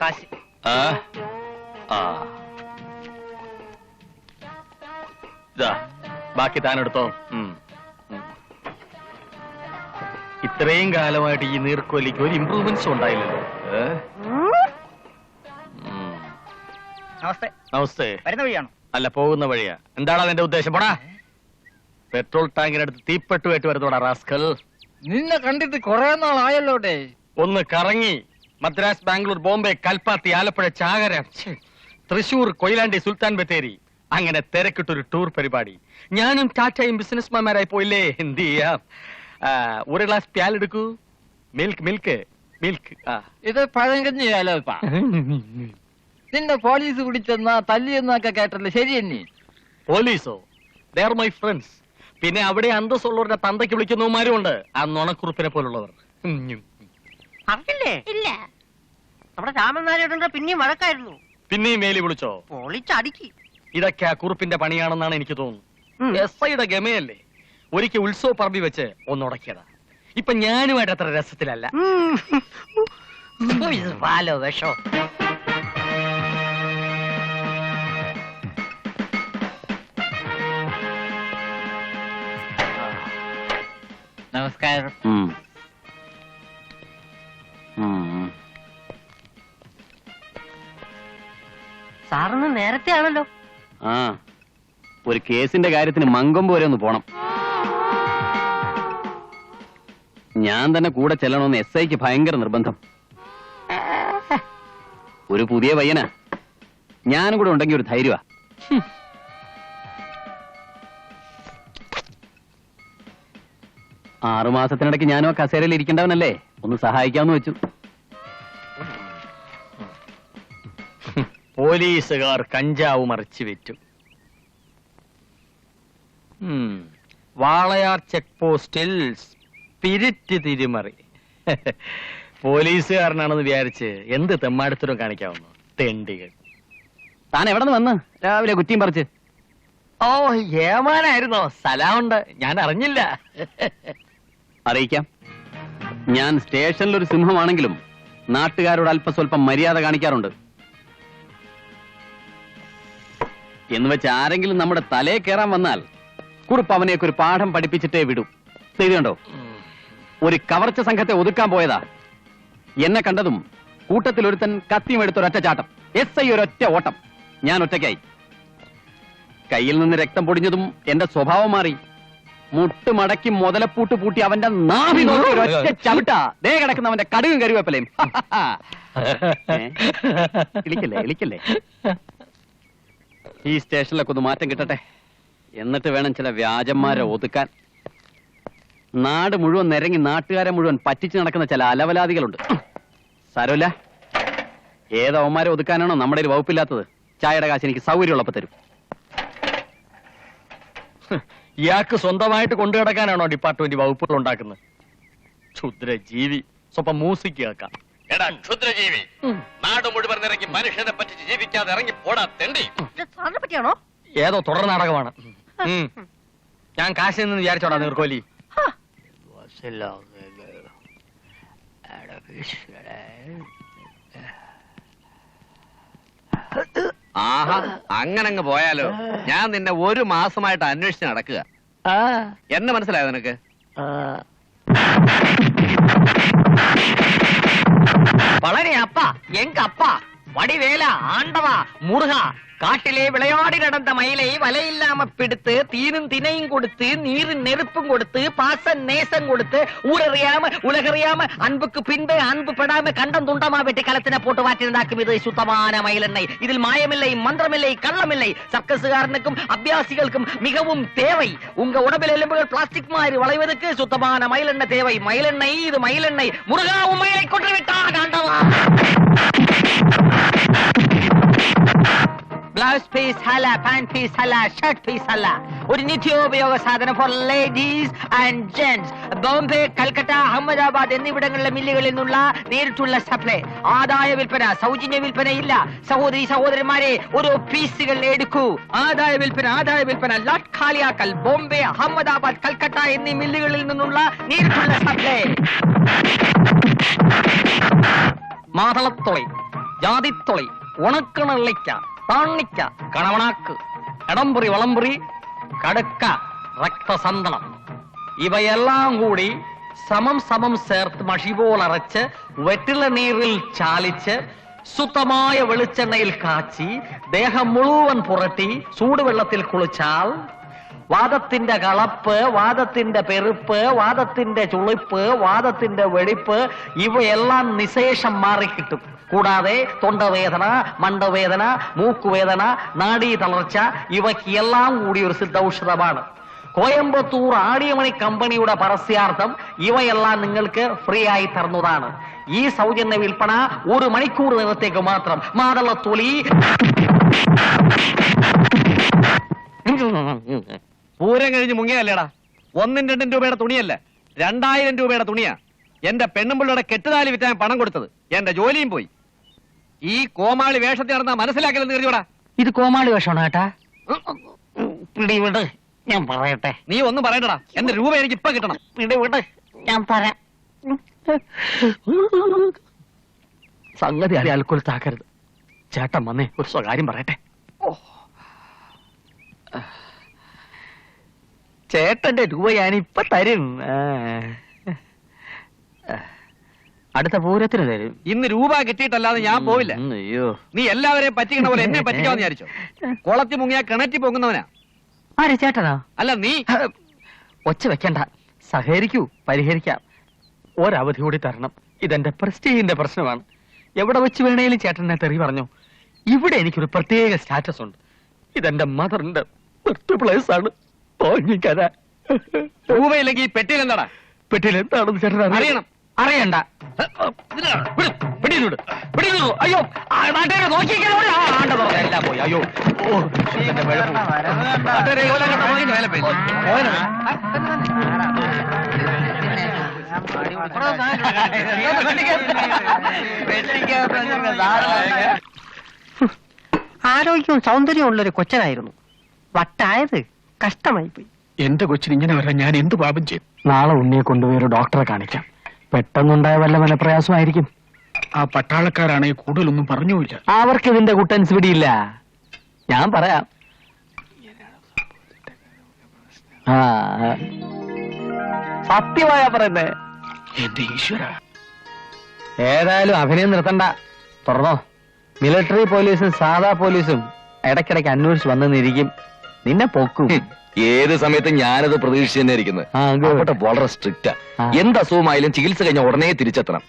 കാശ്. ബാക്കി താനെടുത്തോ. ഇത്രയും കാലമായിട്ട് ഈ നീർക്കോലിക്ക് ഒരു ഇംപ്രൂവ്മെന്റ്സും ഉണ്ടായില്ലല്ലോ. നമസ്തേ. നമസ്തേ. വരുന്ന വഴിയാണോ? അല്ല, പോകുന്ന വഴിയാ. എന്താണ് അതിന്റെ ഉദ്ദേശം? പോടാ. പെട്രോൾ ടാങ്കിനടുത്ത് തീപ്പെട്ടുമായിട്ട് വരുന്നോടാ റാസ്കൽ. നിന്നെ കണ്ടിട്ട് കുറെ നാളായല്ലോ. ഒന്ന് കറങ്ങി. മദ്രാസ്, ബാംഗ്ലൂർ, ബോംബെ, കൽപ്പാത്തി, ആലപ്പുഴ, ചാകര, തൃശൂർ, കൊയിലാണ്ടി, സുൽത്താൻ ബത്തേരി, അങ്ങനെ തിരക്കിട്ടൊരു ടൂർ പരിപാടി. ഞാനും ടാറ്റയും ബിസിനസ്മാൻമാരായി പോയില്ലേ. എന്ത് ചെയ്യാം. ഒരു ഗ്ലാസ് പ്യാലെടുക്കൂ. Milk milk milk. ഇത് പഴങ്കഞ്ഞിയാലോ. നിന്നെ പോലീസ് പിടിച്ചെന്നാ തല്ലിയെന്നൊക്കെ കേട്ടല്ലോ, ശരി തന്നെ? പോലീസോ? They are my friends. പിന്നെ അവിടെ അന്തസ്സുള്ളവരുടെ തന്തയ്ക്ക് വിളിക്കുന്നവന്മാരും ഉണ്ട്, ആ നുണക്കുറുപ്പിനെ പോലുള്ളവർ. അറിയില്ലേ? ഇല്ല. നമ്മുടെ രാമനാരായണന്റെ പിന്നെയും വഴക്കായിരുന്നു. പിന്നെയും മേലി വിളിച്ചോ? പൊളിച്ചടുക്കി. ഇതൊക്കെ ആ കുറുപ്പിന്റെ പണിയാണെന്നാണ് എനിക്ക് തോന്നുന്നു. SIയുടെ ഗമയല്ലേ. ഒരിക്കൽ ഉത്സവ പറമ്പി വെച്ച് ഒന്നുടക്കിയതാ. ഇപ്പൊ ഞാനുമായിട്ട് അത്ര രസത്തിലല്ല. വിഷോ. നമസ്കാരം. സാറിന് നേരത്തെ ആണല്ലോ. ഒരു കേസിന്റെ കാര്യത്തിന് മങ്കൊമ്പ് വരെ ഒന്ന് പോണം. ഞാൻ തന്നെ കൂടെ ചെല്ലണമെന്ന് SIക്ക് ഭയങ്കര നിർബന്ധം. ഒരു പുതിയ പയ്യനാ. ഞാനും കൂടെ ഉണ്ടെങ്കിൽ ഒരു ധൈര്യമാ. 6 മാസത്തിനിടയ്ക്ക് ഞാനും ആ കസേരയിൽ ഇരിക്കേണ്ടവനല്ലേ, ഒന്ന് സഹായിക്കാമെന്ന് വെച്ചു. പോലീസുകാർ കഞ്ചാവ് മറിച്ചു വെച്ചു. വാളയാർ ചെക്ക് പോസ്റ്റിൽ സ്പിരിറ്റ് തിരിമറി. പോലീസുകാരനാണെന്ന് വിചാരിച്ച് എന്ത് തെമ്മാടിത്തരം കാണിക്കാവുന്നു. തെണ്ടികൾ. താൻ എവിടെ നിന്ന് വന്ന് രാവിലെ കുറ്റിയും പറിച്ച്? ഓ, ഏമാനായിരുന്നോ? സലാമുണ്ട്. ഞാൻ അറിഞ്ഞില്ല. അറിയിക്കാം. ഞാൻ സ്റ്റേഷനിലൊരു സിംഹമാണെങ്കിലും നാട്ടുകാരോട് അല്പസ്വല്പം മര്യാദ കാണിക്കാറുണ്ട്. എന്ന് വെച്ച് ആരെങ്കിലും നമ്മുടെ തലേ കയറാൻ വന്നാൽ കുറുപ്പ് അവനെയൊക്കെ ഒരു പാഠം പഠിപ്പിച്ചിട്ടേ വിടും. ചെയ്തുണ്ടോ? ഒരു കവർച്ച സംഘത്തെ ഒതുക്കാൻ പോയതാ. എന്നെ കണ്ടതും കൂട്ടത്തിൽ ഒരുത്തൻ കത്തിയും എടുത്തൊരൊറ്റ ചാട്ടം. SI ഒരൊറ്റ ഓട്ടം. ഞാൻ ഒറ്റയ്ക്കായി. കയ്യിൽ നിന്ന് രക്തം പൊടിഞ്ഞതും എന്റെ സ്വഭാവം മാറി. മുട്ടുമടക്കി മുതലപ്പൂട്ട് പൂട്ടി അവന്റെ നാഭി നോക്കി ഒരൊറ്റ ചവിട്ടാ. ദേ കിടക്കുന്നവന്റെ കടുകും കരുവേപ്പലയും. ഇളിക്കല്ലേ ഇളിക്കല്ലേ. ഈ സ്റ്റേഷനിലൊക്കെ ഒന്ന് മാറ്റം കിട്ടട്ടെ. എന്നിട്ട് വേണം ചില വ്യാജന്മാരെ ഒതുക്കാൻ. നാട് മുഴുവൻ നിരങ്ങി നാട്ടുകാരെ മുഴുവൻ പറ്റിച്ചു നടക്കുന്ന ചില അലവലാദികളുണ്ട്. സാരമില്ല. ഏതവന്മാരെ ഒതുക്കാനാണോ നമ്മുടെ ഒരു വകുപ്പില്ലാത്തത്? ചായയുടെ കാശ് എനിക്ക് സൗകര്യമുള്ളപ്പോ തരും. ഇയാൾക്ക് സ്വന്തമായിട്ട് കൊണ്ടു കിടക്കാനാണോ ഡിപ്പാർട്ട്മെന്റ് വകുപ്പുകൾ ഉണ്ടാക്കുന്നത്? ക്ഷുദ്രജീവി. സ്വപ്പം മ്യൂസിക് കേൾക്കാം. എടാ ക്ഷുദ്രജീവി, നാട് മുഴുവൻ ഇറങ്ങി മനുഷ്യനെ പറ്റിച്ച് ജീവിക്കാതെ ഇറങ്ങി പോടാ തെണ്ടി. സാറിനെ പറ്റിയാണോ? ഏതോ തുടർ നാടകമാണ്. ഞാൻ കാശിൽ നിന്ന് വിചാരിച്ചോടാ നീർക്കോലി. ആഹാ, അങ്ങനങ്ങ് പോയാലോ? ഞാൻ നിന്നെ 1 മാസമായിട്ട് അന്വേഷിച്ച് നടക്കുക. എന്നെ മനസ്സിലായോ നിനക്ക്? വളരെ അപ്പ എങ്ക அப்பா வடிவேலா ஆண்டவா முருகா காட்டிலே விளையாடி நடந்த மயிலை வலையில்லாம பிடித்து தீனும் தினையும் கொடுத்து நீரும் நெருப்பும் கொடுத்து பாச நேசம் கொடுத்து ஊரறியாம உலகறியாம அன்புக்கு பின்பு அன்பு படாம கண்டம் துண்டமா வெட்டி களத்தின போட்டு வாட்டிருந்தாக்கும் இது சுத்தமான மயிலெண்ணெய். இதில் மாயமில்லை, மந்திரமில்லை, கள்ளமில்லை. சர்க்கஸுகாரனுக்கும் அபியாசிகளுக்கும் மிகவும் தேவை. உங்க உடம்பில் எலும்புகள் பிளாஸ்டிக் மாதிரி வளைவதற்கு சுத்தமான மயிலெண்ணெய் தேவை. மயிலெண்ணெய், இது மயிலெண்ணெய். முருகா உண்மையை கொண்டு விட்டான் ஆண்டவா. Blouse piece hala, pant piece hala, shirt piece hala. ഒരു നിത്യോപയോഗ സാധനം for ladies and gents. Bombay, Calcutta, Ahmedabad എന്നിവിടങ്ങളിലെ മില്ലുകളിൽ നിന്നുള്ള നേരിട്ടുള്ള സപ്ലൈ. ആദായ വിൽപ്പന, സൗജന്യ വിൽപ്പന ഇല്ല. സഹോദരി സഹോദരന്മാരെ, ഓരോ പീസുകൾ എടുക്കൂ. ആദായ വിൽപ്പന ലാട്ട് ഖാലിയാക്കൽ. ബോംബെ, അഹമ്മദാബാദ്, കൽക്കട്ട എന്നീ മില്ലുകളിൽ നിന്നുള്ള നേരിട്ടുള്ള സപ്ലൈ. മാതളത്തൊളി, ജാതിത്തൊളി, ഉണക്കണള്ളിക്ക, താണിക്ക, കണവണാക്ക്, എടംപുറി, വളംപുറി, കടുക്ക, രക്തസന്തളം ഇവയെല്ലാം കൂടി സമം സമം ചേർത്ത് മഷി പോലരച്ച് വെറ്റില നീരിൽ ചാലിച്ച് ശുദ്ധമായ വെളിച്ചെണ്ണയിൽ കാച്ചി ദേഹം മുഴുവൻ പുരട്ടി ചൂടുവെള്ളത്തിൽ കുളിച്ചാൽ വാദത്തിന്റെ കളപ്പ്, വാദത്തിന്റെ പെരുപ്പ്, വാദത്തിന്റെ ചുളിപ്പ്, വാദത്തിന്റെ വെടിപ്പ് ഇവയെല്ലാം നിശേഷം മാറിക്കിട്ടും. കൂടാതെ തൊണ്ടവേദന, മണ്ടവേദന, മൂക്കുവേദന, നാഡീ തളർച്ച ഇവയ്ക്കെല്ലാം കൂടി ഒരു സിദ്ധൌഷധമാണ്. കോയമ്പത്തൂർ ആടിയമണി കമ്പനിയുടെ പരസ്യാർത്ഥം ഇവയെല്ലാം നിങ്ങൾക്ക് ഫ്രീ ആയി തരുന്നതാണ്. ഈ സൗജന്യ വിൽപ്പന 1 മണിക്കൂർ നേരത്തേക്ക് മാത്രം. മാതളത്തൊലി പൂരം കഴിഞ്ഞ് മുങ്ങിയല്ലേടാ. 1-2 രൂപയുടെ തുണിയല്ല, 2000 രൂപയുടെ തുണിയാ. എന്റെ പെണ്ണുമ്പിള്ളയുടെ കെട്ടുതാലി വിറ്റാൻ പണം കൊടുത്തത്. എന്റെ ജോലിയും പോയി. ഈ കോമാളി വേഷത്തിൽ നടന്നാ മനസ്സിലാക്കലെന്ന് കരുതിയോടാ. ഇത് കോമാളി വേഷമാണ് കേട്ടാ. പിടിവിട്, ഞാൻ പറയട്ടെ. നീ ഒന്നും പറയണ്ടടാ. എന്റെ രൂപ എനിക്ക് ഇപ്പൊ കിട്ടണം. പിടിവിട്, ഞാൻ തരാം. സംഗതി അൽക്കൊലത്താക്കരുത്. ചേട്ടൻ വന്നേ ഒരു സ്വകാര്യം പറയട്ടെ. ചേട്ടന്റെ രൂപ ഞാനിപ്പൊ തരും. അടുത്ത പൂരത്തിന് തരും. ഇന്ന് രൂപ കിട്ടിയിട്ടല്ലാതെ ഞാൻ പോവില്ല. അയ്യോ, നീ എല്ലാവരെയും പറ്റിക്കണ പോലെ എന്നെ പറ്റിക്കാന്ന് വിചാരിച്ചോ? കുളത്തി മുങ്ങിയാ കിണറ്റി പോകുന്നവനാ. ആര് ചേട്ടനാ? അല്ല നീ. ഒച്ച വെക്കണ്ട, സഹകരിക്കൂ, പരിഹരിക്കാം. ഒരവധി കൂടി തരണം. ഇതെന്റെ പ്രസ്റ്റീജിന്റെ പ്രശ്നമാണ്. എവിടെ വെച്ച് വേണേലും ചേട്ടനെ തെറി പറഞ്ഞു. ഇവിടെ എനിക്കൊരു പ്രത്യേക സ്റ്റാറ്റസ് ഉണ്ട്. ഇതെന്റെ മദറിന്റെ ബർത്ത് പ്ലേസ് ആണ്. തോന്നിക്കരാ. രൂപയില്ലെങ്കിൽ പെട്ടിയിൽ എന്താടാ? പെട്ടിയിൽ എന്താണെന്ന് ചേട്ടൻ അറിയണം. അറിയണ്ട. അയ്യോ, നാട്ടുകാരെ നോക്കിയെല്ലാം പോയി. അയ്യോ, ആരോഗ്യവും സൗന്ദര്യവും ഉള്ളൊരു കൊച്ചനായിരുന്നു. വട്ടായത് കഷ്ടമായി പോയി. എന്റെ കൊച്ചിന് ഇങ്ങനെ വരാൻ ഞാൻ എന്ത് പാപം ചെയ്തു? നാളെ ഉണ്ണിയെ കൊണ്ടുപോയി ഒരു ഡോക്ടറെ കാണിക്കാം. പെട്ടെന്നുണ്ടായ വല്ല മനപ്രയാസമായിരിക്കും. ആ പട്ടാളക്കാരാണെങ്കിൽ കൂടുതലൊന്നും പറഞ്ഞുമില്ല. അവർക്ക് ഇതിന്റെ കുട്ടൻസ് പിടിയില്ല. ഞാൻ പറയാം. സത്യമായ പറയുന്നേ. എന്റെ ഈശ്വര, ഏതായാലും അഭിനയം നിർത്തണ്ട. തുറന്നോ. മിലിറ്ററി പോലീസും സാധാ പോലീസും ഇടയ്ക്കിടയ്ക്ക് അന്വേഷിച്ച് വന്നെന്നിരിക്കും. നിന്നെ പൊക്കും. ഏത് സമയത്ത് ഞാനത് പ്രതീക്ഷിച്ച് തന്നെ ഇരിക്കുന്നത്. അവിടെ വളരെ സ്ട്രിക്റ്റാ. എന്ത് അസുഖമായാലും ചികിത്സ കഴിഞ്ഞ ഉടനെ തിരിച്ചെത്തണം.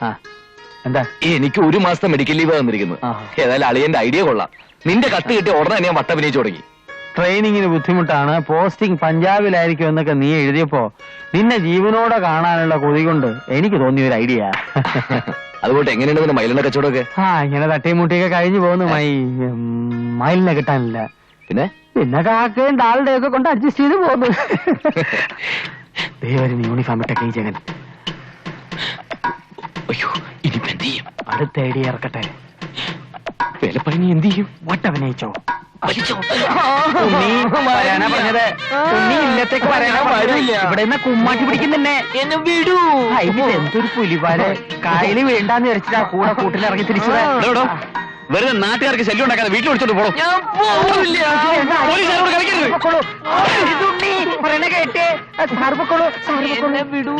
എന്താ? എനിക്ക് 1 മാസത്തെ മെഡിക്കൽ ലീവ് തന്നിരിക്കുന്നത്. ഏതായാലും അളിയന്റെ ഐഡിയ കൊള്ളാം. നിന്റെ കത്ത് കിട്ടിയ ഉടനെ ഞാൻ വട്ടഭിനയിച്ചു തുടങ്ങി. ട്രെയിനിങ്ങിന് ബുദ്ധിമുട്ടാണ്, പോസ്റ്റിംഗ് പഞ്ചാബിലായിരിക്കും എന്നൊക്കെ നീ എഴുതിയപ്പോ നിന്നെ ജീവനോടെ കാണാനുള്ള കൊതി കൊണ്ട് എനിക്ക് തോന്നിയ ഒരു ഐഡിയ. അതുകൊണ്ട് എങ്ങനെയുണ്ട് നിന്റെ മയിലിന്റെ കച്ചവടമൊക്കെ? ഇങ്ങനെ തട്ടിയും മുട്ടിയൊക്കെ കഴിഞ്ഞു പോകുന്നു. മയിലിനെ കിട്ടാനില്ല. പിന്നെ കാക്കയും താളുടെയും ഒക്കെ കൊണ്ട് അഡ്ജസ്റ്റ് ചെയ്ത് പോകുന്നു. ദൈവം യൂണിഫോം ഇട്ടൊക്കെ ഈ ജഗൻ. അയ്യോ, ഇനിയിപ്പോ എന്ത് ചെയ്യും? അടുത്ത ഐഡിയ ഇറക്കട്ടെ. വിലപ്പണി നീ എന്ത് ചെയ്യും? വട്ടഭിനയിച്ചോ? പറഞ്ഞത് ഉണ്ണി ഇല്ലത്തേക്ക് വരാനാ വരില്ല. ഇവിടെ നിന്ന് കുമ്മാട്ടി പിടിക്കുന്നെ. എന്നെ വിടൂ. എന്തൊരു പുലിപാല്. കായല് വേണ്ടാന്ന് വിചാരിച്ചിട്ടാ കൂടെ കൂട്ടിലിറങ്ങി തിരിച്ചത്. വെറുതെ നാട്ടുകാർക്ക് ശല്യം ഉണ്ടാക്കാതെ വീട്ടിൽ വിളിച്ചോണ്ട് പോകണം. കേട്ടേ വിടൂ.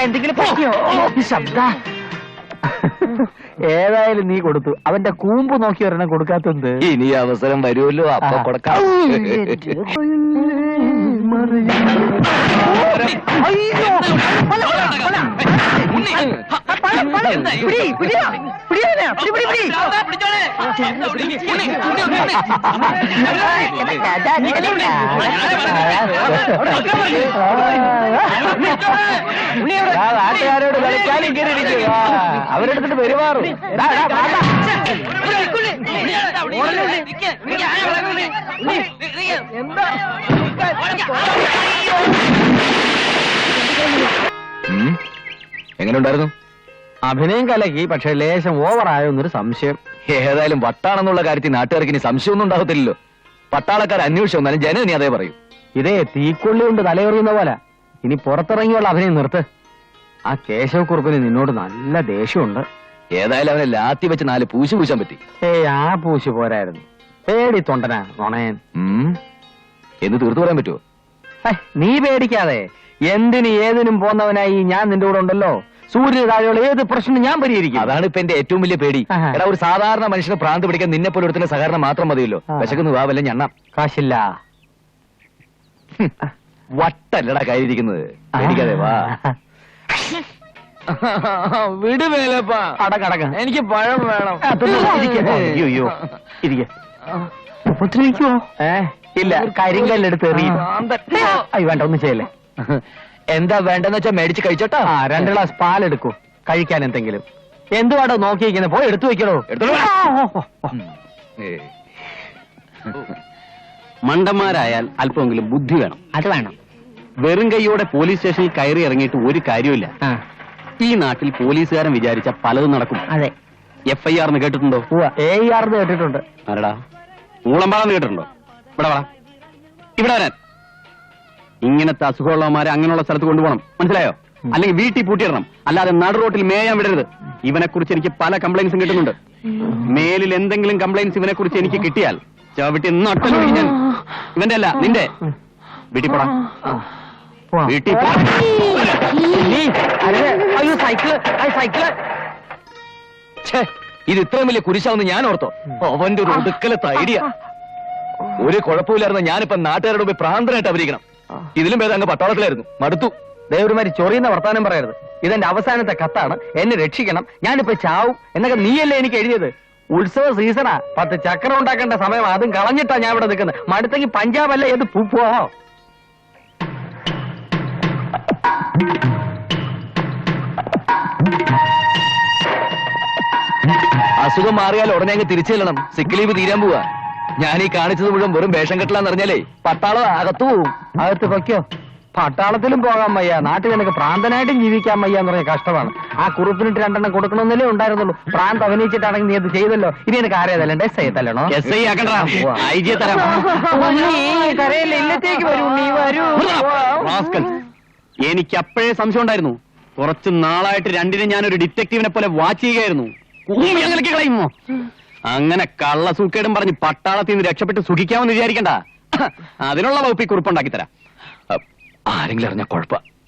എന്തെങ്കിലും പറ്റിയോ? ശബ്ദ. ഏതായാലും നീ കൊടുത്തു. അവന്റെ കൂമ്പ് നോക്കി ഒരെണ്ണം കൊടുക്കാത്തത്. ഇനി അവസരം വരുമല്ലോ, അപ്പൊ കൊടുക്കാം. നാട്ടുകാരോട് കളിക്കാനും കയറിയിരിക്കുക. അവരെടുത്തിട്ട് പെരുമാറും. എങ്ങനെ ഉണ്ടായിരുന്നു? അഭിനയം കലക്കി, പക്ഷെ ലേശം ഓവറായോ എന്നൊരു സംശയം. ഏതായാലും വട്ടാണെന്നുള്ള കാര്യത്തിൽ നാട്ടുകാർക്ക് ഇനി സംശയമൊന്നും ഉണ്ടാകത്തില്ലല്ലോ. പട്ടാളക്കാർ അന്വേഷിച്ചു വന്നാലും ജനം ഇനി അതേ പറയും. ഇതേ തീക്കൊള്ളി കൊണ്ട് തലയെറിയുന്ന പോലെ. ഇനി പുറത്തിറങ്ങിയുള്ള അഭിനയം നിർത്ത്. ആ കേശവക്കുറുപ്പിന് നിന്നോട് നല്ല ദേഷ്യമുണ്ട്. ഏതായാലും അവനെ ലാത്തി വെച്ച് 4 പൂശി പൂശാൻ പറ്റി. ഏയ് ആ പൂശി പോരായിരുന്നു, പേടി തൊണ്ടനാ നുണയൻ. എന്ന് തീർത്തു പറയാൻ പറ്റുമോ? നീ പേടിക്കാതെ, എന്തിനും ഏതിനും പോന്നവനായി ഞാൻ നിന്റെ കൂടെ ഉണ്ടല്ലോ. സൂര്യ താഴെയുള്ള ഏത് പ്രശ്നം ഞാൻ പരിഹരിക്കും. അതാണ് ഇപ്പൊ എന്റെ ഏറ്റവും വലിയ പേടി. ആഹാ. എടാ, ഒരു സാധാരണ മനുഷ്യനെ ഭ്രാന്ത് പിടിക്കാൻ നിന്നെ പോലെ ഒരുത്തിന്റെ സഹകരണം മാത്രം മതിയല്ലോ. വിശക്കുന്നു വാ, വല്ല ഞണ്ണാം. കാശില്ല. വട്ടല്ലടാ കയ്യിരിക്കുന്നത്. പേടിക്കാതെ വാ. വിടുവേലപ്പാ. അടക്കടക്ക, എനിക്ക് പഴം വേണം. അയ്യോ ഇരിക്കെ. ഉപദ്രവിക്കുവോ? ഇല്ല, കരിങ്കല്ലെടുത്ത് എറിയും. അയ്യോ വേണ്ട, ഒന്നും ചെയ്യല്ലേ. എന്താ വേണ്ടെന്ന് വെച്ചാ മേടിച്ച് കഴിച്ചോട്ടാ. 2 ഗ്ലാസ് പാലെടുക്കൂ, കഴിക്കാൻ എന്തെങ്കിലും. എന്തുവാടോ നോക്കിയിരിക്കുന്നത്? പോയി എടുത്തു വെക്കണോ. മണ്ടന്മാരായാൽ അല്പമെങ്കിലും ബുദ്ധി വേണം. അത് വേണം. വെറും കൈയോടെ പോലീസ് സ്റ്റേഷനിൽ കയറി ഇറങ്ങിയിട്ട് ഒരു കാര്യമില്ല. ഈ നാട്ടിൽ പോലീസുകാരൻ വിചാരിച്ച പലതും നടക്കും. അതെ. FIR കേട്ടിട്ടുണ്ടോ? AER കേട്ടിട്ടുണ്ട്. ആരടാ? ഊളമ്പാടെന്ന് കേട്ടിട്ടുണ്ടോ? ഇവിടെ വാ, ഇവിടെ വരാൻ. ഇങ്ങനത്തെ അസുഖമുള്ളവന്മാരെ അങ്ങനെയുള്ള സ്ഥലത്ത് കൊണ്ടുപോകണം, മനസ്സിലായോ? അല്ലെങ്കിൽ വീട്ടിൽ പൂട്ടിയിടണം, അല്ലാതെ നടു റോട്ടിൽ മേയാൻ വിടരുത്. ഇവനെ കുറിച്ച് എനിക്ക് പല കംപ്ലൈന്റ്സും കിട്ടുന്നുണ്ട്. മേലിൽ എന്തെങ്കിലും കംപ്ലൈന്റ്സ് ഇവനെ കുറിച്ച് എനിക്ക് കിട്ടിയാൽ ചവിട്ടി നട്ടലൊഴിക്കും ഞാൻ. ഇവന്റെ അല്ല, നിന്റെ. വീട്ടിൽ പോടാ, വീട്ടിൽ പോ. അയ്യോ സൈക്കിള്, സൈക്കിള്. ഇത് ഇത്രയും വലിയ കുരിശാവുന്ന ഞാൻ ഓർത്തോ? അവന്റെ ഒരു ഒടുക്കലത്തെ ഐഡിയ. ഒരു കുഴപ്പമില്ലായിരുന്ന ഞാനിപ്പോ നാട്ടുകാരുടെ മുമ്പ് പ്രാന്തനായിട്ട് അഭിനയിക്കണം. ഇതിലും ഭേദം അങ്ങ് പട്ടാളത്തിലായിരുന്നു. മടുത്തു. ദേവരുമാരി ചൊറിയുന്ന വർത്താനം പറയരുത്. ഇതെന്റെ അവസാനത്തെ കത്താണ്. എന്നെ രക്ഷിക്കണം, ഞാനിപ്പോ ചാവും എന്നൊക്കെ നീയല്ലേ എനിക്ക് എഴുതിയത്. ഉത്സവ സീസണാ, 10 ചക്രം ഉണ്ടാക്കേണ്ട സമയം. അതും കളഞ്ഞിട്ടാ ഞാൻ ഇവിടെ നിൽക്കുന്നത്. മടുത്തെങ്കിൽ പഞ്ചാബ് അല്ല, ഏത് പൂപ്പോ. അസുഖം മാറിയാൽ ഉടനെ അങ്ങ് തിരിച്ചു ചെല്ലണം. സിക്ക് ലീവ് തീരാൻ പോവാ. ഞാൻ ഈ കാണിച്ചത് മുഴുവൻ വെറും വേഷം കെട്ടലാന്ന് അറിഞ്ഞാലേ പട്ടാളം അകത്തു പോവും. അകത്ത് പൊയ്ക്കോ. പട്ടാളത്തിലും പോകാൻ വയ്യ, നാട്ടിൽ നിനക്ക് പ്രാന്തനായിട്ടും ജീവിക്കാൻ വയ്യ എന്ന് പറഞ്ഞ കഷ്ടമാണ്. ആ കുറുപ്പിനിട്ട് 2 എണ്ണം കൊടുക്കണമെന്നല്ലേ ഉണ്ടായിരുന്നുള്ളൂ. പ്രാന്ത് അഭിനയിച്ചിട്ടാണെങ്കിൽ നീ അത് ചെയ്തല്ലോ. ഇനി എനിക്ക് ആരെയാ തല്ലണ്ടേ? SI തല്ലണോ? SI ആക്കണ്ടാ, IG തരാം. കരയല്ലേ, ഇല്ലത്തേക്ക് വരൂ, നീ വരൂ. എനിക്ക് അപ്പോഴേ സംശയം ഉണ്ടായിരുന്നു. കുറച്ച് നാളായിട്ട് രണ്ടിനും ഞാനൊരു ഡിറ്റക്റ്റീവിനെ പോലെ വാച്ച് ചെയ്യുകയായിരുന്നു. കളയുമോ? അങ്ങനെ കള്ളസൂക്കേടും പറഞ്ഞ് പട്ടാളത്തിൽ നിന്ന് രക്ഷപ്പെട്ട് സുഖിക്കാമെന്ന് വിചാരിക്കണ്ട. അതിനുള്ള വകുപ്പ് കുറിപ്പുണ്ടാക്കി തരാം. ആരെങ്കിലും അറിഞ്ഞാ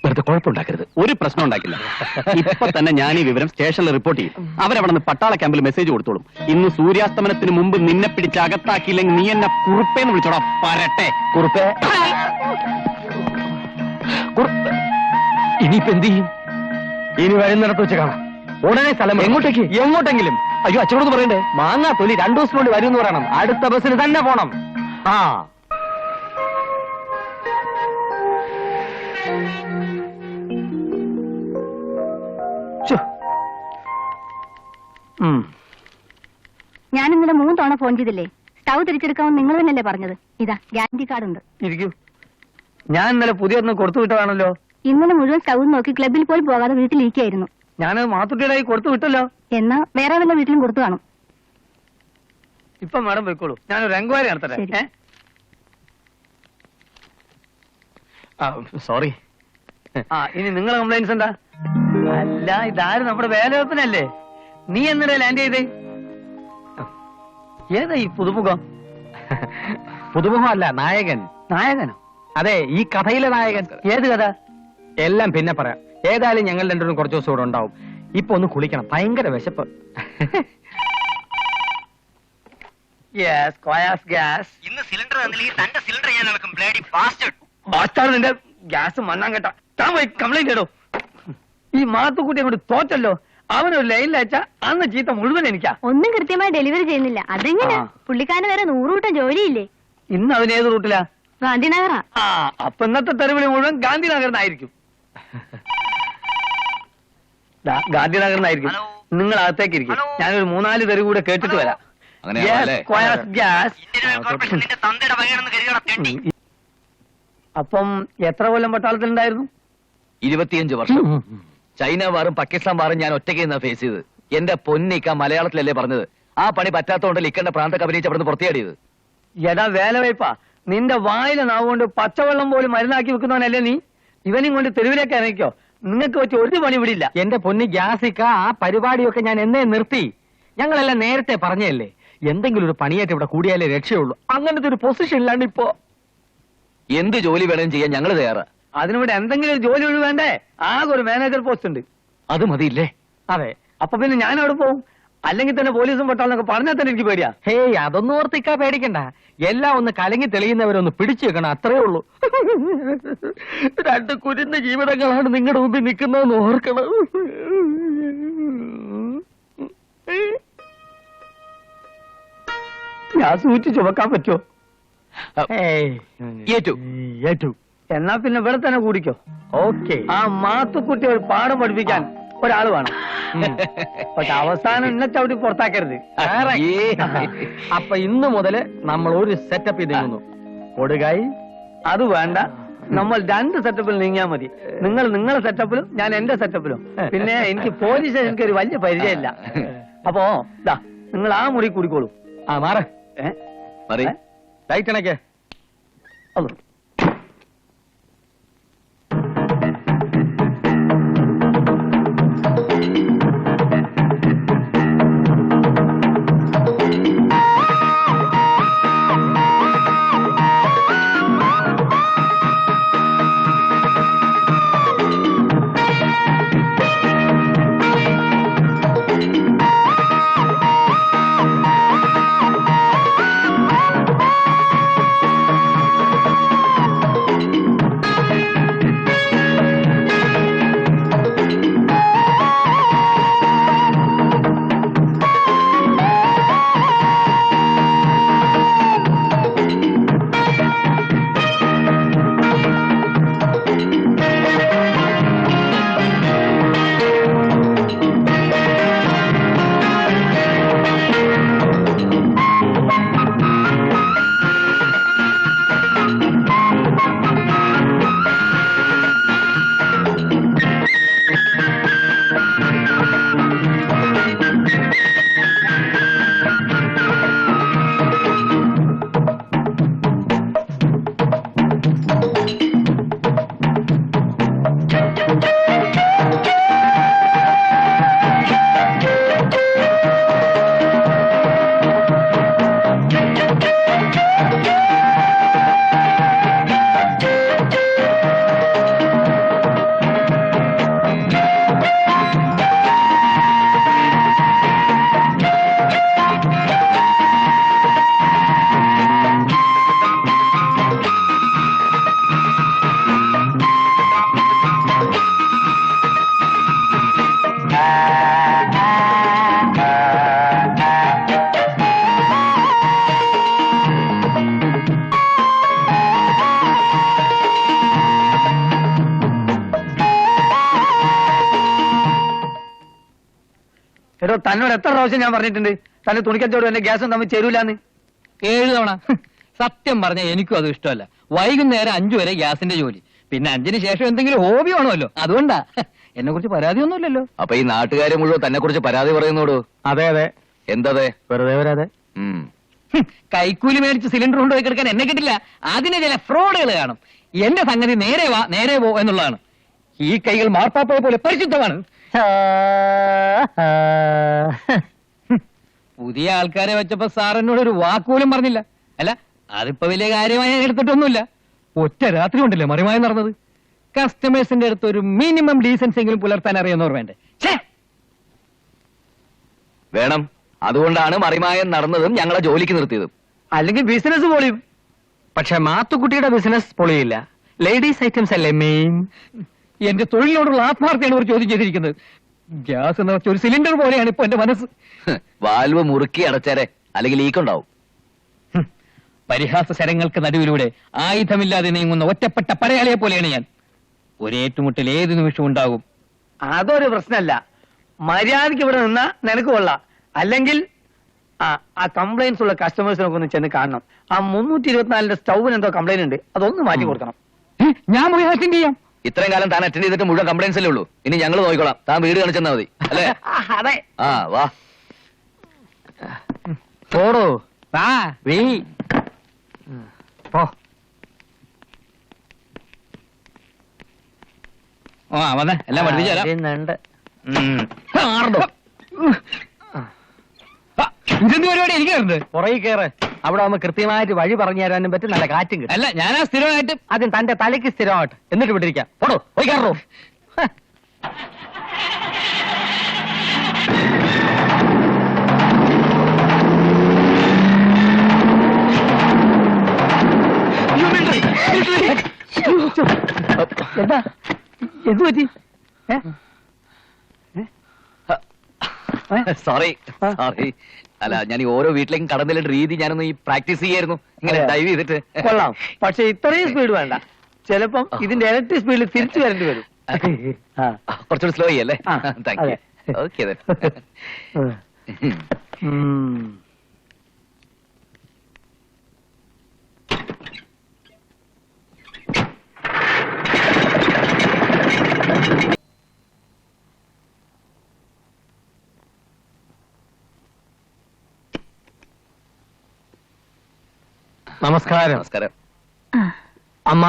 വെറുതെ കുഴപ്പമുണ്ടാക്കരുത്. ഒരു പ്രശ്നം ഉണ്ടാക്കില്ല. ഇപ്പൊ തന്നെ ഞാൻ ഈ വിവരം സ്റ്റേഷനിൽ റിപ്പോർട്ട് ചെയ്യും. അവരവിടെ നിന്ന് പട്ടാള ക്യാമ്പിൽ മെസ്സേജ് കൊടുത്തോളും. ഇന്ന് സൂര്യാസ്തമനത്തിന് മുമ്പ് നിന്നെ പിടിച്ച് അകത്താക്കിയില്ലെങ്കിൽ നീ എന്നെ കുറുപ്പേന്ന് വിളിച്ചോടാ. പരട്ടെ കുറുപ്പേ. ഇനിയിപ്പോ എന്ത് ചെയ്യും? ഇനി വരുന്നിടത്ത് വെച്ച് കാണാം. ഉടനെ സ്ഥലം. എങ്ങോട്ടേക്ക്? എങ്ങോട്ടെങ്കിലും. അയ്യോ, അച്ഛനോട് പറയണ്ടേ? മാങ്ങാ തൊലി 2 ദിവസത്തിനുള്ളിൽ വരും എന്ന് പറയണം. അടുത്ത ബസ്സിന് തന്നെ പോണം. ആ ഞാൻ ഇന്നലെ 3 തവണ ഫോൺ ചെയ്തില്ലേ? സ്റ്റൗ തിരിച്ചെടുക്കാമെന്ന് നിങ്ങൾ തന്നെയല്ലേ പറഞ്ഞത്? ഇതാ ഗ്യാരണ്ടി കാർഡ് ഉണ്ട്. ഇരിക്കൂ. ഞാൻ ഇന്നലെ പുതിയൊന്ന് കൊടുത്തു വിട്ടതാണല്ലോ. ഇന്നലെ മുഴുവൻ സ്റ്റൗ നോക്കി ക്ലബിൽ പോലും പോകാതെ വീട്ടിലിരിക്കുകയായിരുന്നു. ഞാനത് മാത്തുട്ടിയുടെ കൊടുത്തു വിട്ടല്ലോ. എന്നാ വേറെ വല്ല വീട്ടിലും കൊടുത്തു കാണും. ഇപ്പൊ മാഡം പോയിക്കോളൂ, ഞാനൊരു എൻക്വയറി നടത്തട്ടെ. ശരി. സോറി. ഇനി നിങ്ങളെ കംപ്ലൈൻസ് എന്താ? അല്ല, ഇതാരും നമ്മുടെ വേലവെപ്പനല്ലേ. നീ എന്നിടെ ലാൻഡ് ചെയ്തേ? ഏതാ ഈ പുതുമുഖം? പുതുമുഖമല്ല, നായകൻ. നായകനോ? അതെ, ഈ കഥയിലെ നായകൻ. ഏത് കഥ? എല്ലാം പിന്നെ പറയാം. ഏതായാലും ഞങ്ങൾ 2 കുറച്ച് ദിവസം കൂടെ ഉണ്ടാവും. ഇപ്പൊ ഒന്ന് കുളിക്കണം, ഭയങ്കര വിശപ്പ്. ഇന്ന് സിലിണ്ടർ തന്നില്ലെങ്കിൽ തന്റെ സിലിണ്ടർ ഞാൻ നടക്കും. Bloody bastard. ബാസ്റ്റാർഡ്, നിന്റെ ഗ്യാസ് മണ്ണാൻ കേട്ടാ. താൻ പോയി കംപ്ലൈന്റ് ഇടോ. ഈ മാത്തുക്കുട്ടി അങ്ങോട്ട് തോറ്റല്ലോ. അവനൊരു ലൈനിൽ അയച്ചാ അന്ന് ചീത്ത മുഴുവൻ എനിക്കാ. ഒന്നും കൃത്യമായി ഡെലിവറി ചെയ്യുന്നില്ല. അതെങ്ങനെ? പുള്ളിക്കാരന് വേറെ 100 കൂട്ടം ജോലിയില്ലേ? ഇന്ന് അവൻ ഏത് റൂട്ടിലാ? ഗാന്ധിനഗറാ. അപ്പൊ ഇന്നത്തെ തെരുവിളി മുഴുവൻ ഗാന്ധിനഗറിനായിരിക്കും. ഗാന്ധിനഗറിനായിരിക്കും. നിങ്ങൾ അകത്തേക്ക് ഇരിക്കും. ഞാനൊരു 3-4 തെരുവ് കൂടെ കേട്ടിട്ട് വരാം. നിന്റെ തന്തയുടെ വകയാണെന്ന് കരുതണം തെണ്ടി. അപ്പം എത്ര കൊല്ലം പട്ടാളത്തിലുണ്ടായിരുന്നു? 25 വർഷം. ചൈന വാറും പാകിസ്ഥാൻ വാറും ഞാൻ ഒറ്റയ്ക്ക് നിന്നാ ഫേസ് ചെയ്ത്. എന്റെ പൊന്നിക്ക മലയാളത്തിലല്ലേ പറഞ്ഞത്. ആ പണി പറ്റാത്തോണ്ട് ലിക്കന്റെ പ്രാന്തൊക്കെ അഭിനയിച്ച് അവിടുന്ന് പുറത്തിയാടിയത്. എടാ വേലവയ്പാ, നിന്റെ വായിലെ നാവുകൊണ്ട് പച്ചവെള്ളം പോലും മരുന്നാക്കി വെക്കുന്നവനല്ലേ നീ? ഇവനും കൊണ്ട് തെരുവിലേക്ക് ഇറങ്ങിക്കോ. നിങ്ങൾക്ക് വെച്ച് ഒരു പണി വിടില്ല. എന്റെ പൊന്ന് ഗ്യാസിക്ക, ആ പരിപാടിയൊക്കെ ഞാൻ എന്നേ നിർത്തി. ഞങ്ങളെല്ലാം നേരത്തെ പറഞ്ഞല്ലേ, എന്തെങ്കിലും ഒരു പണിയായിട്ട് ഇവിടെ കൂടിയാലേ രക്ഷയുള്ളൂ. അങ്ങനത്തെ ഒരു പൊസിഷനിലാണ് ഇപ്പോ. എന്ത് ജോലി വേണമെങ്കിലും ചെയ്യാൻ ഞങ്ങൾ തയ്യാറാ. അതിനിവിടെ എന്തെങ്കിലും ഒരു ജോലി ഒഴിവ് വേണ്ടേ? ആകെ ഒരു മാനേജർ പോസ്റ്റ് ഉണ്ട്. അത് മതിയില്ലേ? അതെ, അപ്പൊ പിന്നെ ഞാൻ അവിടെ പോകും. അല്ലെങ്കിൽ തന്നെ പോലീസും പെട്ടാന്നൊക്കെ പറഞ്ഞാൽ തന്നെ എനിക്ക് പേടിയാ. ഹേയ്, അതൊന്നും ഓർത്തിക്കാ പേടിക്കണ്ട. എല്ലാം ഒന്ന് കലങ്ങി തെളിയുന്നവരൊന്ന് പിടിച്ചു വെക്കണം, അത്രേ ഉള്ളൂ. രണ്ട് കുരുന്ന ജീവിതങ്ങളാണ് നിങ്ങളുടെ മുമ്പിൽ നിൽക്കുന്നതെന്ന് ഓർക്കണം. ഞാൻ സൂചിച്ച് ചുമക്കാൻ പറ്റുമോ? ഏറ്റു. എന്നാ പിന്നെ ഇവിടെ തന്നെ കൂടിക്കോ. ഓക്കെ. ആ മാത്തുക്കുട്ടി ഒരു പാഠം പഠിപ്പിക്കാൻ ഒരാൾ വേണം. പക്ഷെ അവസാനം എന്നെ ചവിട്ടി പുറത്താക്കരുത്. അപ്പൊ ഇന്ന് മുതല് നമ്മൾ ഒരു സെറ്റപ്പ് നീങ്ങുന്നു. കൊടുകായി അത് വേണ്ട, നമ്മൾ 2 സെറ്റപ്പിൽ നീങ്ങിയാൽ മതി. നിങ്ങൾ നിങ്ങളുടെ സെറ്റപ്പിലും ഞാൻ എന്റെ സെറ്റപ്പിലും. പിന്നെ എനിക്ക് പോലീസ് സ്റ്റേഷനിക്ക് ഒരു വലിയ പരിചയമില്ല. അപ്പോ നിങ്ങൾ ആ മുറി കൂടിക്കോളൂ. ആ മാറ മതി. ലൈറ്റ് അണക്കേ. അതോ എടോ, തന്നോട് എത്ര പ്രാവശ്യം ഞാൻ പറഞ്ഞിട്ടുണ്ട് തന്നെ തുണിക്കച്ചവടം എന്റെ ഗ്യാസും തമ്മിൽ ചേരൂലെന്ന്? 7 തവണ. സത്യം പറഞ്ഞ എനിക്കും അത് ഇഷ്ടമല്ല. വൈകുന്നേരം 5 വരെ ഗ്യാസിന്റെ ജോലി, പിന്നെ 5-ന് ശേഷം എന്തെങ്കിലും ഹോബി ആണല്ലോ. അതുകൊണ്ടാ. എന്നെ കുറിച്ച് പരാതിയൊന്നുമില്ലല്ലോ. അപ്പൊ ഈ നാട്ടുകാരെ മുഴുവൻ തന്നെ കുറിച്ച് പരാതി പറയുന്നോടു? അതെ അതെ, എന്തതെ? വെറുതെ വരാതെ. കൈക്കൂലി മേടിച്ച് സിലിണ്ടർ കൊണ്ടുപോയി കിടക്കാൻ എന്നെ കിട്ടില്ല. അതിന് ചില ഫ്രോഡുകൾ കാണും. എന്റെ സംഗതി നേരെ വാ നേരെ പോ എന്നുള്ളതാണ്. ഈ കൈകൾ മാർപ്പാപ്പയെ പോലെ പരിശുദ്ധമാണ്. പുതിയ ആൾക്കാരെ വെച്ചപ്പോ സാർ എന്നോട് ഒരു വാക്കുപോലും പറഞ്ഞില്ല. അല്ല, അതിപ്പോ വലിയ കാര്യമായി ഞാൻ എടുത്തിട്ടൊന്നുമില്ല. ഒറ്റ രാത്രി കൊണ്ടല്ലേ മറിമായി നടന്നത്. കസ്റ്റമേഴ്സിന്റെ അടുത്ത് ഒരു മിനിമം ഡീസൻസ് എങ്കിലും പുലർത്താൻ അറിയുന്നവർ വേണ്ടേ? വേണം. അതുകൊണ്ടാണ് മറിമായം നടന്നതും ഞങ്ങളെ ജോലിക്ക് നിർത്തിയതും. അല്ലെങ്കിൽ ബിസിനസ് പൊളിയും. പക്ഷെ മാത്തുക്കുട്ടിയുടെ ബിസിനസ് പൊളിയില്ല. ലേഡീസ് ഐറ്റംസ് അല്ലേ മെയിൻ. എന്റെ തൊഴിലിനോടുള്ള ആത്മാർത്ഥയാണ് ഒരു ചോദ്യം ചെയ്തിരിക്കുന്നത്. ഗ്യാസ് എന്ന് വെച്ച ഒരു സിലിണ്ടർ പോലെയാണ് ഇപ്പൊ എന്റെ മനസ്സ്. വാൽവ് മുറുക്കി അടച്ചേരെ, അല്ലെങ്കിൽ ലീക്കുണ്ടാവും. പരിഹാസ ശരങ്ങൾക്ക് നടുവിലൂടെ ആയുധമില്ലാതെ നീങ്ങുന്ന ഒറ്റപ്പെട്ട പടയാളിയെ പോലെയാണ് ഞാൻ. ഒരേറ്റുമുട്ടൽ ഏത് നിമിഷവും ഉണ്ടാകും. അതൊരു പ്രശ്നമല്ല. മര്യാദയ്ക്ക് ഇവിടെ നിന്നാ നിനക്ക് കൊള്ളാം. അല്ലെങ്കിൽ ആ കംപ്ലൈൻസ് ഉള്ള കസ്റ്റമേഴ്സിനൊക്കെ ഒന്ന് ചെന്ന് കാണണം. ആ 324 സ്റ്റൗവിന് എന്തോ കംപ്ലൈന്റ് ഉണ്ട്, അതൊന്ന് മാറ്റി കൊടുക്കണം. ഞാൻ പോയി അറ്റൻഡ് ചെയ്യാം. ഇത്രയും കാലം താൻ അറ്റൻഡ് ചെയ്തിട്ട് മുഴുവൻ കംപ്ലൈൻസ് അല്ലേ ഉള്ളൂ. ഇനി ഞങ്ങൾ നോക്കിക്കോളാം. താൻ വീട് കാണിച്ചെന്നാ മതി, അല്ലേ? അതെ. ആ വാ. പോടോ, വാ, വീ പോ. ആ വന്നേ എല്ലാം പഠിപ്പിച്ചു തരാം വരുന്നുണ്ട്. ഇതെന്ത് പരിപാടി എനിക്ക് കയറുന്നത് പുറകെ കയറ്. അവിടെ ആവുമ്പോ കൃത്യമായിട്ട് വഴി പറഞ്ഞു തരാനും പറ്റും, നല്ല കാറ്റും കിട്ടും. അല്ല ഞാനാ സ്ഥിരമായിട്ട് ആദ്യം തന്റെ തലയ്ക്ക് സ്ഥിരമായിട്ട് എന്നിട്ട് വിട്ടിരിക്കാം. പോടോ പോയി കയറോ. എന്താ എന്ത് പറ്റി? Sorry sorry. അല്ല ഞാൻ ഈ ഓരോ വീട്ടിലേക്കും കടന്നില്ല രീതി ഞാനൊന്ന് ഈ പ്രാക്ടീസ് ചെയ്യായിരുന്നു ഇങ്ങനെ ഡൈവ് ചെയ്തിട്ട്. കൊള്ളാം, പക്ഷെ ഇത്രയും സ്പീഡ് വേണ്ട. ചിലപ്പം ഇതിന്റെ ഇരട്ടി സ്പീഡിൽ തിരിച്ചു വരേണ്ടി വരും. കുറച്ചുകൂടി സ്ലോ ചെയ്യല്ലേ? ആ, താങ്ക് യു. അതെ. ഓക്കെ നമസ്കാരം. നമസ്കാരം. അമ്മ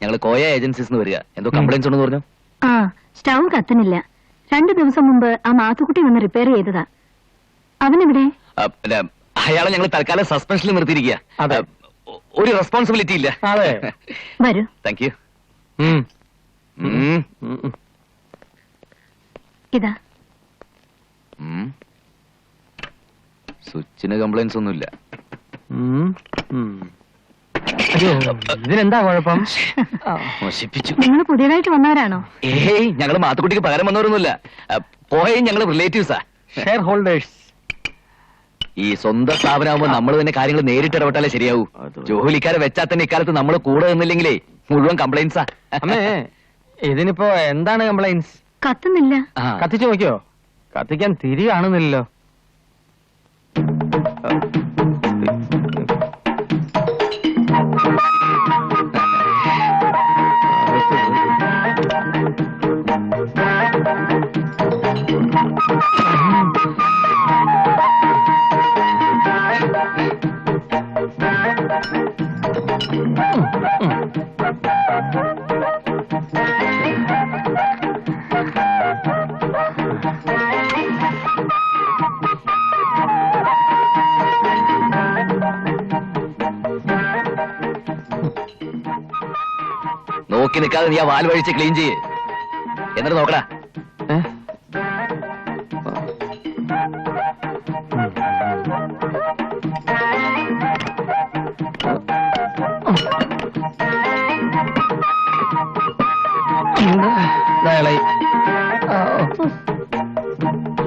ഞങ്ങൾ കോയ ഏജൻസീസ് വരിക. എന്തോ കംപ്ലൈന്റ്സ് ഉണ്ടെന്ന് പറഞ്ഞു. ആ സ്റ്റൗ കത്തുന്നില്ല. 2 ദിവസം മുമ്പ് ആ മാത്തുക്കുട്ടി വന്ന് റിപ്പയർ ചെയ്തതാ. അവനെവിടെ? പിന്നെ അയാളെ ഞങ്ങൾ തൽക്കാലം സസ്പെൻഷനിൽ നിർത്തിയിരിക്കുക. അതെ. ഒരു റെസ്പോൺസിബിലിറ്റി ഇല്ല. അതെ. വരൂ. Thank you. ഇതാ സ്വിച്ചിന് കംപ്ലൈന്റ്സ് ഒന്നുമില്ല. ഇതിനെന്താ കുഴപ്പം? നശിപ്പിച്ചു. നിങ്ങൾ പുതിയതായിട്ട് വന്നവരാണോ? ഏയ് ഞങ്ങൾ മാത്തുക്കുട്ടിക്ക് പകരം വന്നവരൊന്നുമില്ല. പോയ ഞങ്ങൾ റിലേറ്റീവ്സാ, ഷെയർ ഹോൾഡേഴ്സ്. ഈ സ്വന്തം സ്ഥാപനമാകുമ്പോ നമ്മൾ തന്നെ കാര്യങ്ങൾ നേരിട്ട് ഇടപെട്ടാലേ ശരിയാവൂ. ജോലിക്കാരെ വെച്ചാൽ തന്നെ ഇക്കാലത്ത് നമ്മൾ കൂടെ നിന്നില്ലെങ്കിലേ മുഴുവൻ കംപ്ലൈന്റ്സാ. അമ്മേ ഇതിനിപ്പോ എന്താണ് കംപ്ലൈന്റ്സ്? കത്തുന്നില്ല. കത്തിച്ചു നോക്കിയോ? കത്തിക്കാൻ തിരി കാണുന്നില്ലല്ലോ. നോക്കി നിൽക്കാതെ നീ ആ വാൽ വഴിച്ച് ക്ലീൻ ചെയ്യേ. എന്നിട്ട് നോക്കടാ.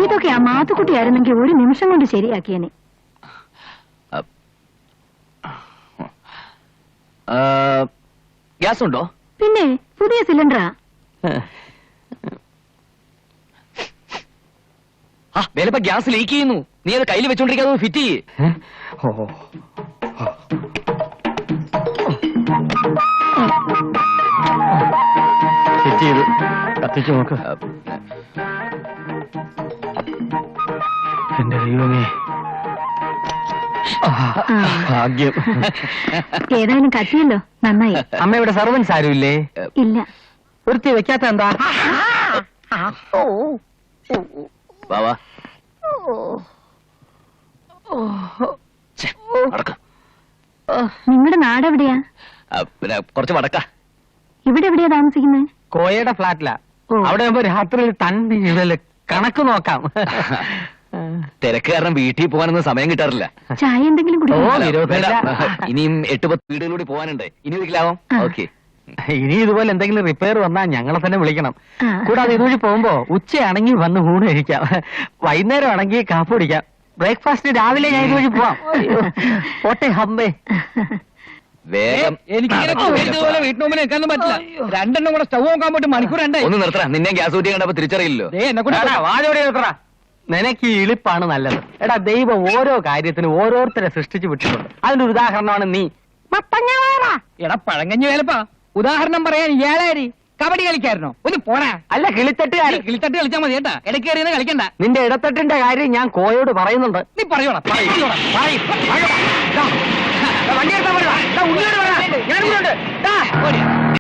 ഇതൊക്കെ ആ മാത്തുക്കുട്ടിയായിരുന്നെങ്കിൽ 1 നിമിഷം കൊണ്ട് ശരിയാക്കിയേനെ. ഗ്യാസ് ഉണ്ടോ? പിന്നെ പുതിയ സിലിണ്ടറാ. വേലപ്പ ഗ്യാസ് ലീക്ക് ചെയ്യുന്നു. നീ അത് കയ്യിൽ വെച്ചോണ്ടിരിക്കാതെ ഫിറ്റ് ചെയ്യേ. ഫിറ്റ് ചെയ്തു. കത്തിച്ചു നോക്ക്. എന്റെ ദൈവമേ, ഭാഗ്യം. ഏതായാലും കത്തിയല്ലോ, നന്നായി. അമ്മയുടെ സർവൻസ് ആരുമില്ലേ? ഇല്ല. ഒരുത്തി വെക്കാത്ത എന്താ? വാ നിങ്ങളുടെ നാടെവിടെയാ? പിന്നെ കുറച്ച് വടക്കാ. ഇവിടെ എവിടെയാ താമസിക്കുന്നത്? കോയയുടെ ഫ്ലാറ്റിലാ. ഓ. അവിടെ ആകുമ്പോ രാത്രിയിൽ തണ്ടി കണക്ക് നോക്കാം. തിരക്ക് കാരണം വീട്ടിൽ പോകാനൊന്നും സമയം കിട്ടാറില്ല. ചായ എന്തെങ്കിലും ഓ, കുടിക്കോ? വിരോധമില്ല. ഇനിയും 8-10 വീടുകളിലൂടെ പോകാനുണ്ട്. ഇനി വീട്ടിലാവാം. ആ. ഓക്കെ. ഇനി ഇതുപോലെ എന്തെങ്കിലും റിപ്പയർ വന്നാൽ ഞങ്ങളെ തന്നെ വിളിക്കണം. ആ. കൂടാതെ ഇതുവഴി പോകുമ്പോ ഉച്ചയാണെങ്കിൽ വന്ന് ഊണ് കഴിക്കാം, വൈകുന്നേരം ആണെങ്കിൽ കാപ്പ് കുടിക്കാം, ബ്രേക്ക്ഫാസ്റ്റ് രാവിലെ ഞാൻ ഇതുവഴി പോവാം. പോട്ടെ ഹമ്പേ. വേഗം എനിക്കിങ്ങനെ പോലെ വീട്ടിന് മുമ്പിൽ നിൽക്കാനൊന്നും പറ്റില്ല. 2 കൂടെ സ്റ്റവ് നോക്കാൻ പോയിട്ട് മണിക്കൂർ 2 ഒന്ന് നിർത്തറ. നിന്നെ ഗ്യാസ് ഊറ്റി കണ്ടപ്പോ തിരിച്ചറിയില്ലോ. എന്നെ കൊണ്ട് വാചോടി നിർത്തറ. നിനക്ക് ഈ ഇളിപ്പാണ് നല്ലത്. എടാ, ദൈവം ഓരോ കാര്യത്തിനും ഓരോരുത്തരെ സൃഷ്ടിച്ചു വിട്ടിട്ടുണ്ട്. അതിന്റെ ഒരു ഉദാഹരണമാണ് നീ. എടാ പഴങ്കഞ്ഞി വേലപ്പാ, ഉദാഹരണം പറയാൻ ഇയാളാരി കബഡി കളിക്കാരനോ? ഒന്ന് പോരാ. അല്ല, കിളിത്തട്ടുകാരൻ. കിളിത്തട്ട് കളിച്ചാൽ മതി കേട്ടാ, ഇടയ്ക്ക് കയറിയെന്ന് കളിക്കണ്ട. നിന്റെ ഇടത്തട്ടിന്റെ കാര്യം ഞാൻ കോയോട് പറയുന്നുണ്ട്. നീ പറയോടാ.